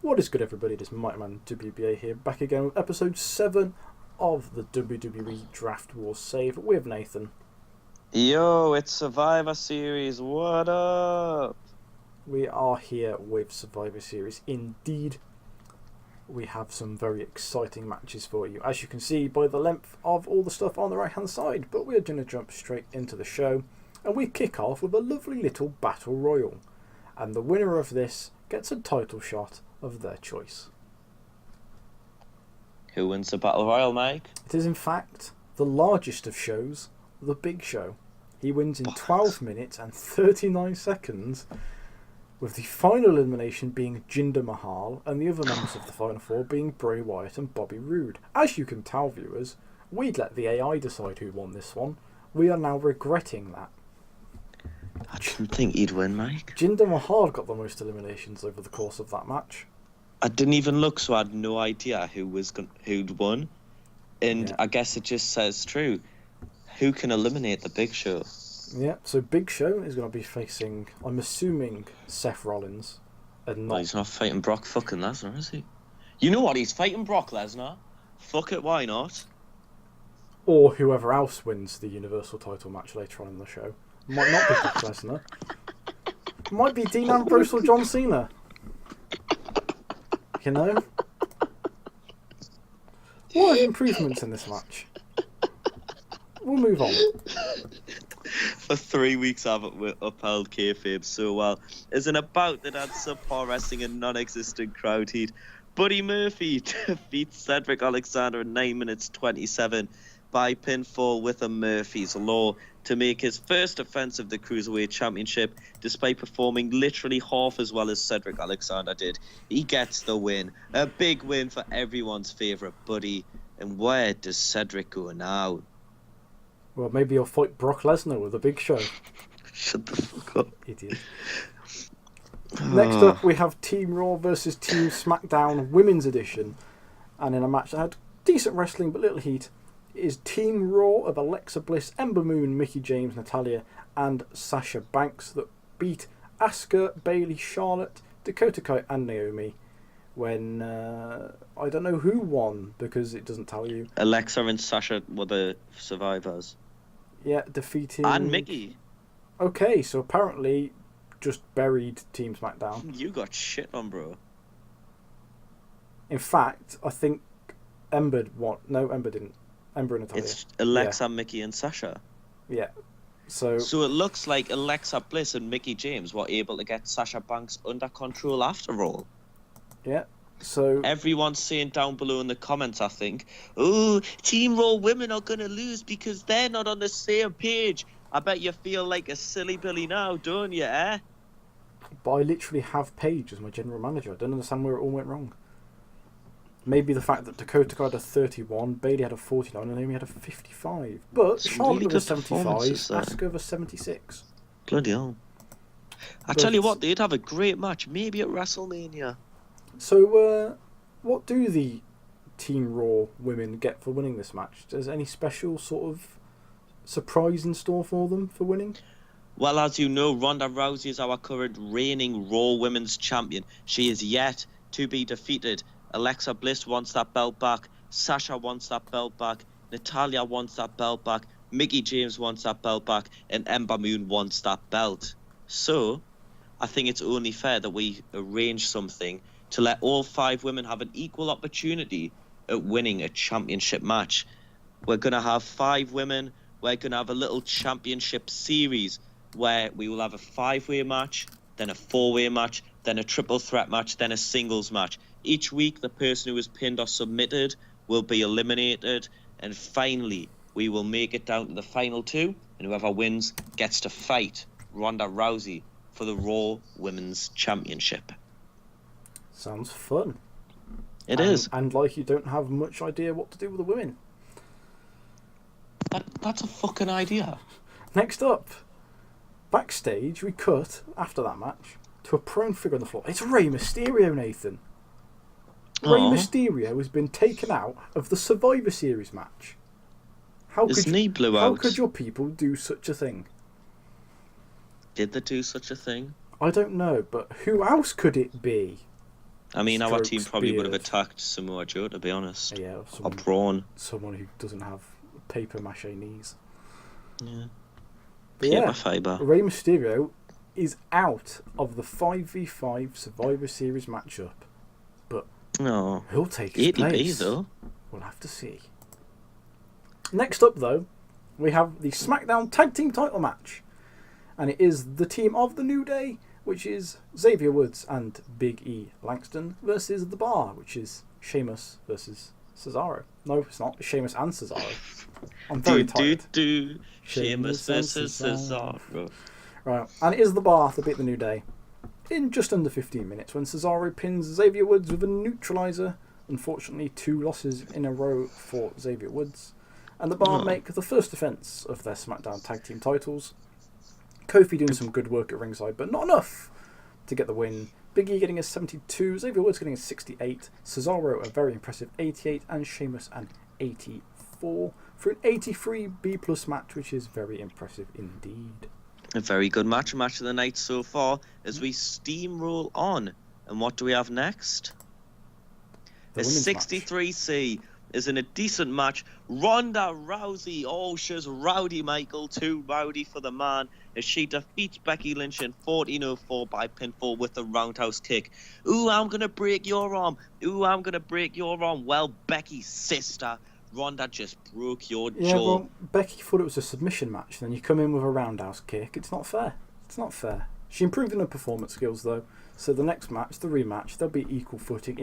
What is good, everybody? It is Mighty Man WBA here, back again with episode 7 of the WWE Draft Wars Save with Nathan. Yo, it's Survivor Series, what up? We are here with Survivor Series. Indeed, we have some very exciting matches for you, as you can see by the length of all the stuff on the right hand side. But we're going to jump straight into the show, and we kick off with a lovely little Battle Royal. And the winner of this gets a title shot of their choice. Who wins the Battle Royal, Mike? It is in fact the largest of shows, the Big Show. He wins in 12 minutes and 39 seconds, with the final elimination being Jinder Mahal and the other members of the Final Four being Bray Wyatt and Bobby Roode. As you can tell, viewers, we'd let the AI decide who won this one. We are now regretting that. I didn't think he'd win, Mike. Jinder Mahal got the most eliminations over the course of that match. I didn't even look, so I had no idea who'd won. And yeah. I guess it just says true. Who can eliminate the Big Show? Yeah, so Big Show is going to be facing, I'm assuming, Seth Rollins. And he's not fighting Brock fucking Lesnar, is he? You know what? He's fighting Brock Lesnar. Fuck it, why not? Or whoever else wins the Universal title match later on in the show. Might not be Brock Lesnar. Might be Dean Ambrose or John Cena. You know? What are improvements in this match? We'll move on. For 3 weeks I've upheld kayfabe so well. As in a bout that had subpar wrestling and non-existent crowd heat, Buddy Murphy defeats Cedric Alexander in 9 minutes 27 by pinfall with a Murphy's Law to make his first defense of the Cruiserweight Championship, despite performing literally half as well as Cedric Alexander did. He gets the win. A big win for everyone's favourite Buddy. And where does Cedric go now? Well, maybe he'll fight Brock Lesnar with a Big Show. Shut the fuck up. Idiot. Next up, we have Team Raw versus Team SmackDown Women's Edition. And in a match that had decent wrestling but little heat, it is Team Raw of Alexa Bliss, Ember Moon, Mickie James, Natalya, and Sasha Banks that beat Asuka, Bayley, Charlotte, Dakota Kai, and Naomi. When, I don't know who won, because it doesn't tell you. Alexa and Sasha were the survivors. Yeah, defeating... And Mickie. Okay, so apparently just buried Team SmackDown. You got shit on, bro. In fact, I think Ember won. No, Ember didn't. Ember and Natalya. It's Alexa, Mickie, and Sasha. Yeah. So it looks like Alexa Bliss and Mickie James were able to get Sasha Banks under control after all. Yeah. So everyone's saying down below in the comments, I think, oh, Team Raw women are going to lose because they're not on the same page. I bet you feel like a silly Billy now, don't you, eh? But I literally have Paige as my general manager. I don't understand where it all went wrong. Maybe the fact that Dakota had a 31, Bayley had a 49, and Naomi had a 55. But Charlotte really was 75, Asuka was 76. Bloody hell. I tell you what, they'd have a great match, maybe at WrestleMania. So, what do the Team Raw women get for winning this match? Is there any special sort of surprise in store for them for winning? Well, as you know, Ronda Rousey is our current reigning Raw Women's Champion. She is yet to be defeated. Alexa Bliss wants that belt back. Sasha wants that belt back. Natalya wants that belt back. Mickie James wants that belt back. And Ember Moon wants that belt. So, I think it's only fair that we arrange something to let all 5 women have an equal opportunity at winning a championship match. We're going to have 5 women. We're going to have a little championship series where we will have a 5-way match, then a 4-way match, then a triple threat match, then a singles match. Each week, the person who is pinned or submitted will be eliminated. And finally, we will make it down to the final 2. And whoever wins gets to fight Ronda Rousey for the Raw Women's Championship. Sounds fun. It is. And like you don't have much idea what to do with the women. That's a fucking idea. Next up, backstage, we cut, after that match, to a prone figure on the floor. It's Rey Mysterio, Nathan. Rey Mysterio has been taken out of the Survivor Series match. How could your people do such a thing? Did they do such a thing? I don't know, but who else could it be? I mean, our team Strokes probably would have beard. attacked Samoa Joe, to be honest. Yeah, Or Braun. someone who doesn't have paper mache knees. Yeah. But Paper yeah, fibre. Rey Mysterio is out of the 5v5 Survivor Series matchup. But No. who'll take his 80B, place? though. We'll have to see. Next up, though, we have the SmackDown Tag Team title match. And it is the team of the New Day, which is Xavier Woods and Big E Langston, versus The Bar, which is Sheamus versus Cesaro. No, it's not. It's Sheamus and Cesaro. I'm very tired. Sheamus versus Cesaro. Right, and it is The Bar that beat the New Day in just under 15 minutes when Cesaro pins Xavier Woods with a neutralizer. Unfortunately, 2 losses in a row for Xavier Woods. And The Bar make the first defence of their SmackDown Tag Team titles. Kofi doing some good work at ringside, but not enough to get the win. Big E getting a 72, Xavier Woods getting a 68, Cesaro a very impressive 88, and Sheamus an 84 for an 83 B+ match, which is very impressive indeed. A very good match of the night so far as we steamroll on. And what do we have next? The A women's 63C is in a decent match. Ronda Rousey, she's rowdy, Michael, too rowdy for the man, as she defeats Becky Lynch in 14:04 by pinfall with a roundhouse kick. Ooh, I'm gonna break your arm. Ooh, I'm gonna break your arm. Well, Becky's sister, Ronda just broke your jaw. Yeah, well, Becky thought it was a submission match, then you come in with a roundhouse kick. It's not fair. It's not fair. She improved in her performance skills, though. So the next match, the rematch, they'll be equal footing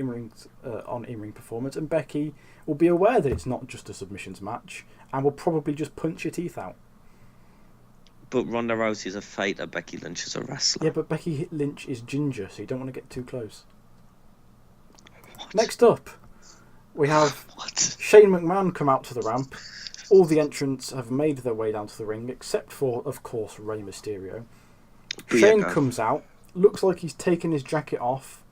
on in-ring performance, and Becky will be aware that it's not just a submissions match, and will probably just punch your teeth out. But Ronda Rousey's a fighter, Becky Lynch is a wrestler. Yeah, but Becky Lynch is ginger, so you don't want to get too close. What? Next up, we have What? Shane McMahon come out to the ramp. All the entrants have made their way down to the ring, except for, of course, Rey Mysterio. Shane comes out, looks like he's taken his jacket off.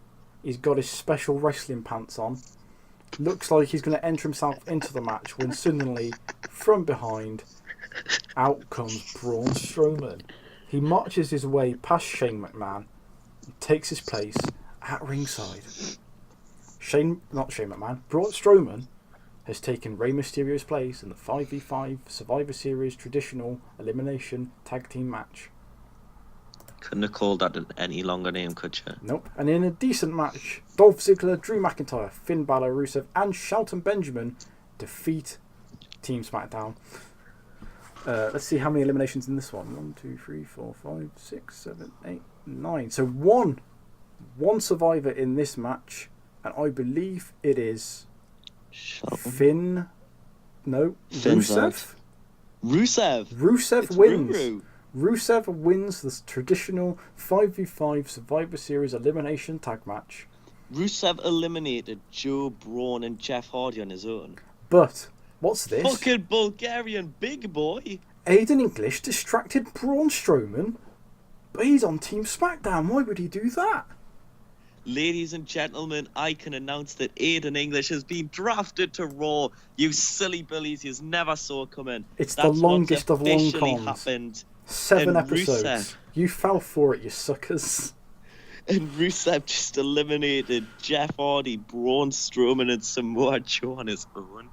He's got his special wrestling pants on. Looks like he's going to enter himself into the match when suddenly, from behind, out comes Braun Strowman. He marches his way past Shane McMahon and takes his place at ringside. Braun Strowman has taken Rey Mysterio's place in the 5v5 Survivor Series traditional elimination tag team match. Couldn't have called that any longer name, could you? Nope. And in a decent match, Dolph Ziggler, Drew McIntyre, Finn Balor, Rusev, and Shelton Benjamin defeat Team SmackDown. Let's see how many eliminations in this one. 1, 2, 3, 4, 5, 6, 7, 8, 9. So one survivor in this match, and I believe it is Shelton. Rusev. Rusev It's wins. Ruru. Rusev wins the traditional 5v5 Survivor Series elimination tag match. Rusev eliminated Joe, Braun, and Jeff Hardy on his own. But what's this? Fucking Bulgarian big boy. Aiden English distracted Braun Strowman, but he's on Team SmackDown. Why would he do that? Ladies and gentlemen, I can announce that Aiden English has been drafted to Raw. You silly billies, you never saw it coming. It's That's the longest of long officially cons. happened. 7 And episodes. Rusev. You fell for it, you suckers. And Rusev just eliminated Jeff Hardy, Braun Strowman, and Samoa Joe on his own.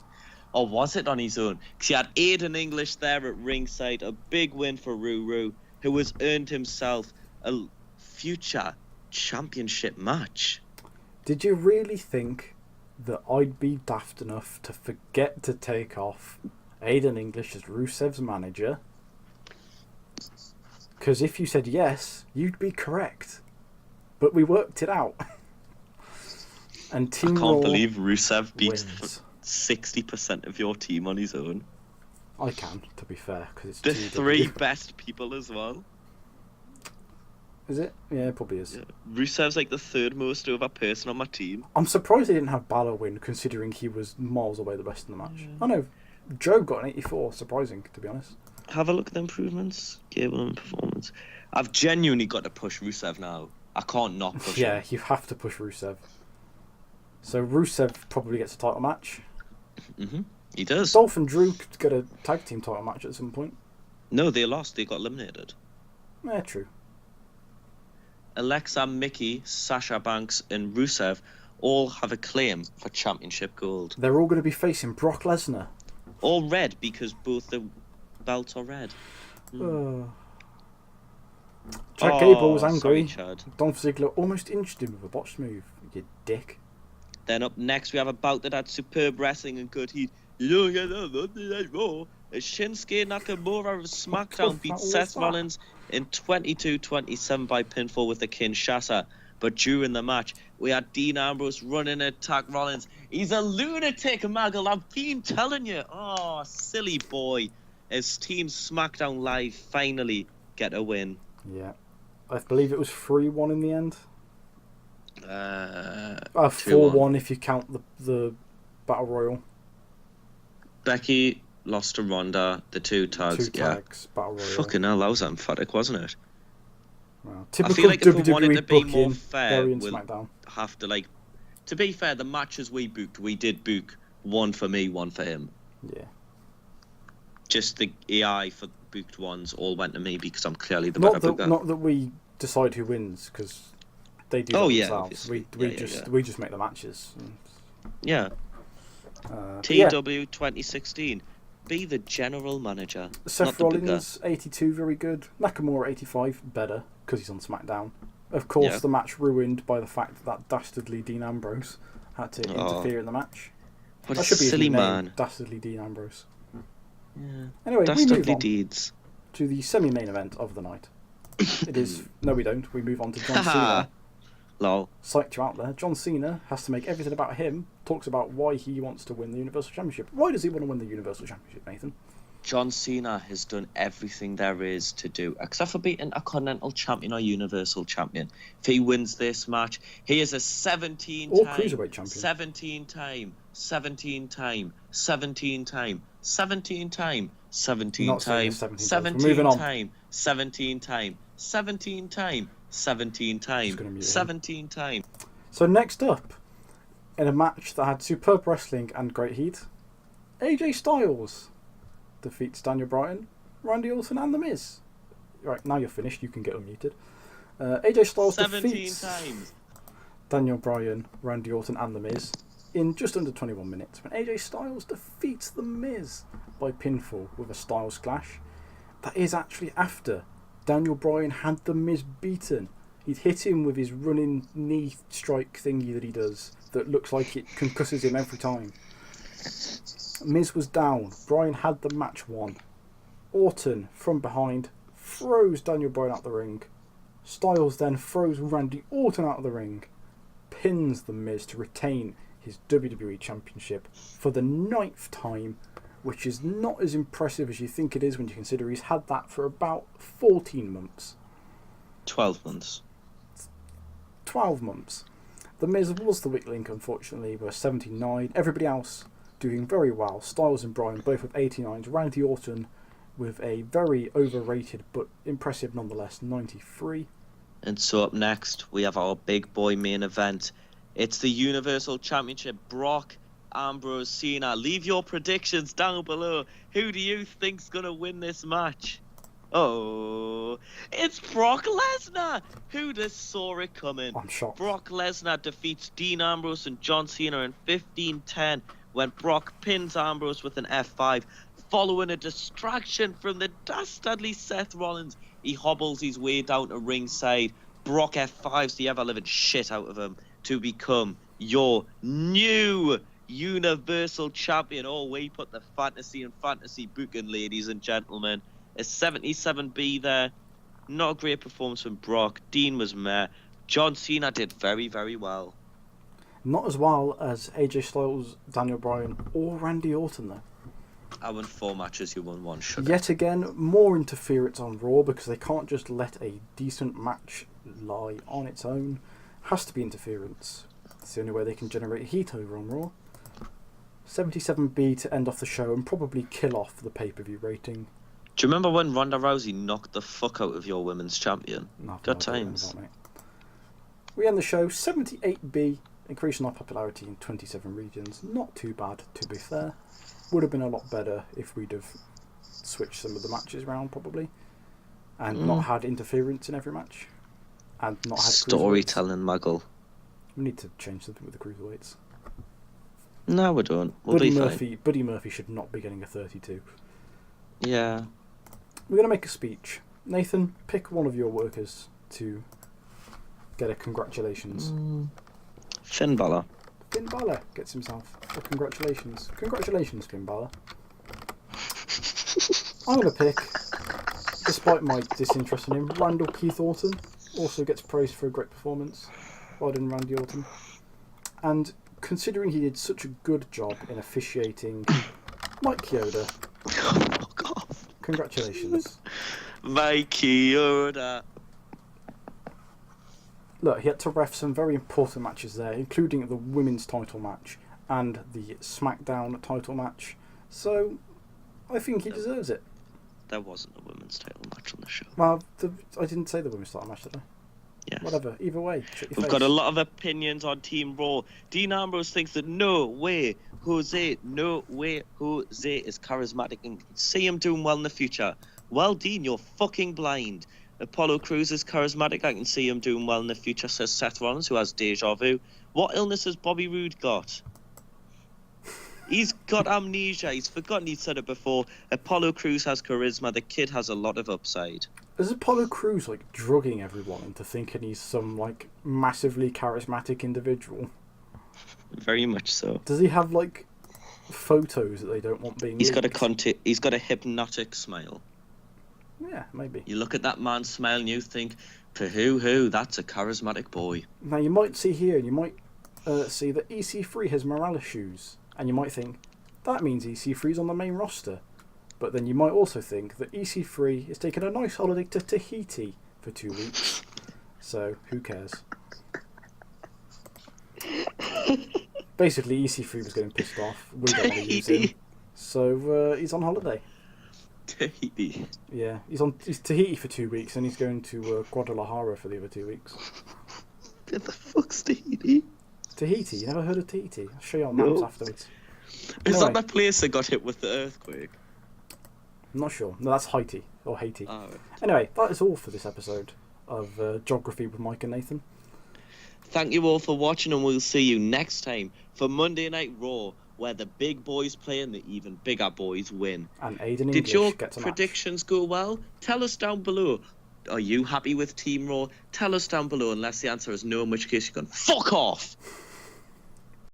Or was it on his own? Because he had Aiden English there at ringside. A big win for Ruru, who has earned himself a future championship match. Did you really think that I'd be daft enough to forget to take off Aiden English as Rusev's manager? Because if you said yes, you'd be correct. But we worked it out. And Team I can't Raw believe Rusev beats wins. 60% of your team on his own. I can, to be fair, because it's The TEW. 3 best people as well. Is it? Yeah, it probably is. Yeah. Rusev's like the 3rd most over person on my team. I'm surprised they didn't have Balor win, considering he was miles away the best in the match. I know. Joe got an 84, surprising, to be honest. Have a look at the improvements. Cable and performance. I've genuinely got to push Rusev now. I can't not push him. Yeah, you have to push Rusev. So Rusev probably gets a title match. He does. Dolph and Drew could get a tag team title match at some point. No, they lost. They got eliminated. Yeah, true. Alexa, Mickey, Sasha Banks, and Rusev all have a claim for championship gold. They're all going to be facing Brock Lesnar. All red because both the belts are red. Chad Gable was angry. Sorry, Chad. Dolph Ziggler almost inched him with a botched move. You dick. Then up next, we have a bout that had superb wrestling and good heat. You don't get that Monday Night Raw. As Shinsuke Nakamura of SmackDown beat Seth Rollins in 22-27 by pinfall with the Kinshasa. But during the match, we had Dean Ambrose running at attack Rollins. He's a lunatic, Maggle. I've been telling you. Oh, silly boy. As Team SmackDown Live finally get a win. Yeah. I believe it was 3-1 in the end. 4-1 if you count the Battle Royal. Becky lost to Ronda, the two tags. Battle Royal. Fucking hell, that was emphatic, wasn't it? Well, typical I feel like if we WWE wanted to be booking, more fair, we'll SmackDown. have to, like... To be fair, the matches we booked, we did book one for me, one for him. Yeah. Just the AI for booked ones all went to me because I'm clearly the better booker. Not that we decide who wins, because they do themselves. We just make the matches. Yeah. TEW 2016. Be the general manager. Seth Rollins, 82, very good. Nakamura, 85, better, because he's on SmackDown. Of course, the match ruined by the fact that dastardly Dean Ambrose had to interfere in the match. What that a should be silly his name, man. Dastardly Dean Ambrose. Yeah. Anyway, Dastardly we move on deeds. to the semi-main event of the night. It is... No, we don't. We move on to John Cena. Lol. Psyched you out there. John Cena has to make everything about him. Talks about why he wants to win the Universal Championship. Why does he want to win the Universal Championship, Nathan? John Cena has done everything there is to do, except for beating a Continental Champion or Universal Champion. If he wins this match, he is a 17-time... Or Cruiserweight Champion. 17-time, 17-time, 17-time, 17-time, 17-time, Not saying 17 times. 17-time, 17-time, 17-time, 17-time, 17-time. So next up, in a match that had superb wrestling and great heat, AJ Styles defeats Daniel Bryan, Randy Orton and The Miz. Right, now you're finished, you can get unmuted. AJ Styles 17 defeats times. Daniel Bryan, Randy Orton and The Miz in just under 21 minutes when AJ Styles defeats The Miz by pinfall with a Styles Clash. That is actually after Daniel Bryan had The Miz beaten. He'd hit him with his running knee strike thingy that he does that looks like it concusses him every time. Miz was down. Bryan had the match won. Orton, from behind, throws Daniel Bryan out the ring. Styles then throws Randy Orton out of the ring. Pins The Miz to retain his WWE Championship for the 9th time, which is not as impressive as you think it is when you consider he's had that for about 14 months. 12 months. 12 months. The Miz was the weak link, unfortunately, with 79. Everybody else doing very well. Styles and Bryan both with 89s. Randy Orton with a very overrated but impressive nonetheless 93. And so up next, we have our big boy main event. It's the Universal Championship. Brock, Ambrose, Cena. Leave your predictions down below. Who do you think's going to win this match? Oh, it's Brock Lesnar. Who'd have saw it coming? I'm shocked. Brock Lesnar defeats Dean Ambrose and John Cena in 15-10 when Brock pins Ambrose with an F5. Following a distraction from the dastardly Seth Rollins, he hobbles his way down to ringside. Brock F5s the ever-living shit out of him to become your new Universal Champion. Oh, we put the fantasy and fantasy booking, ladies and gentlemen. A 77B there. Not a great performance from Brock. Dean was meh. John Cena did very, very well. Not as well as AJ Styles, Daniel Bryan, or Randy Orton, though. I won 4 matches, you won 1, sugar. Yet again, more interference on Raw because they can't just let a decent match lie on its own. Has to be interference. It's the only way they can generate heat over on Raw. 77B to end off the show and probably kill off the pay-per-view rating. Do you remember when Ronda Rousey knocked the fuck out of your women's champion? Good times. We end the show 78B, increasing our popularity in 27 regions. Not too bad, to be fair. Would have been a lot better if we'd have switched some of the matches around, probably, and not had interference in every match. and not had Storytelling muggle. We need to change something with the cruiserweights. No, we don't. We'll be fine. Buddy Murphy should not be getting a 32. Yeah. We're going to make a speech. Nathan, pick one of your workers to get a congratulations. Finn Balor. Finn Balor gets himself a congratulations. Congratulations, Finn Balor. I'm going to pick, despite my disinterest in him, Randall Keith Orton. Also gets praised for a great performance. Well done, Randy Orton. And considering he did such a good job in officiating, Mike Chioda. Fuck off. Congratulations. Mike Chioda. Look, he had to ref some very important matches there, including the women's title match and the SmackDown title match. So, I think he deserves it. There wasn't a women's title match on the show. Well, I didn't say the women's title match, did I? Yes. Whatever, either way. We've got a lot of opinions on Team Raw. Dean Ambrose thinks that no way Jose is charismatic and see him doing well in the future. Well, Dean, you're fucking blind. Apollo Crews is charismatic. I can see him doing well in the future, says Seth Rollins, who has deja vu. What illness has Bobby Roode got? He's got amnesia. He's forgotten he said it before. Apollo Crews has charisma. The kid has a lot of upside. Is Apollo Crews like drugging everyone into thinking he's some like massively charismatic individual? Very much so. Does he have like photos that they don't want being He's leaked? He's got a hypnotic smile. Yeah, maybe. You look at that man's smile and you think, "Pahoo, that's a charismatic boy." Now you might see here, and you might see that EC3 has Morales shoes, and you might think that means EC3's on the main roster. But then you might also think that EC3 is taking a nice holiday to Tahiti for 2 weeks. So who cares? Basically, EC3 was getting pissed off. We don't want to use him, so he's on holiday. Tahiti. Yeah, he's Tahiti for 2 weeks, and he's going to Guadalajara for the other 2 weeks. Where the fuck's Tahiti? Tahiti? You never heard of Tahiti? I'll show you on maps afterwards. Is that the place that got hit with the earthquake? I'm not sure. No, that's Haiti or Haiti. Oh. Anyway, that is all for this episode of Geography with Mike and Nathan. Thank you all for watching, and we'll see you next time for Monday Night Raw, where the big boys play and the even bigger boys win. And Aiden Did your gets a predictions go well? Tell us down below. Are you happy with Team Raw? Tell us down below, unless the answer is no, in which case you can fuck off.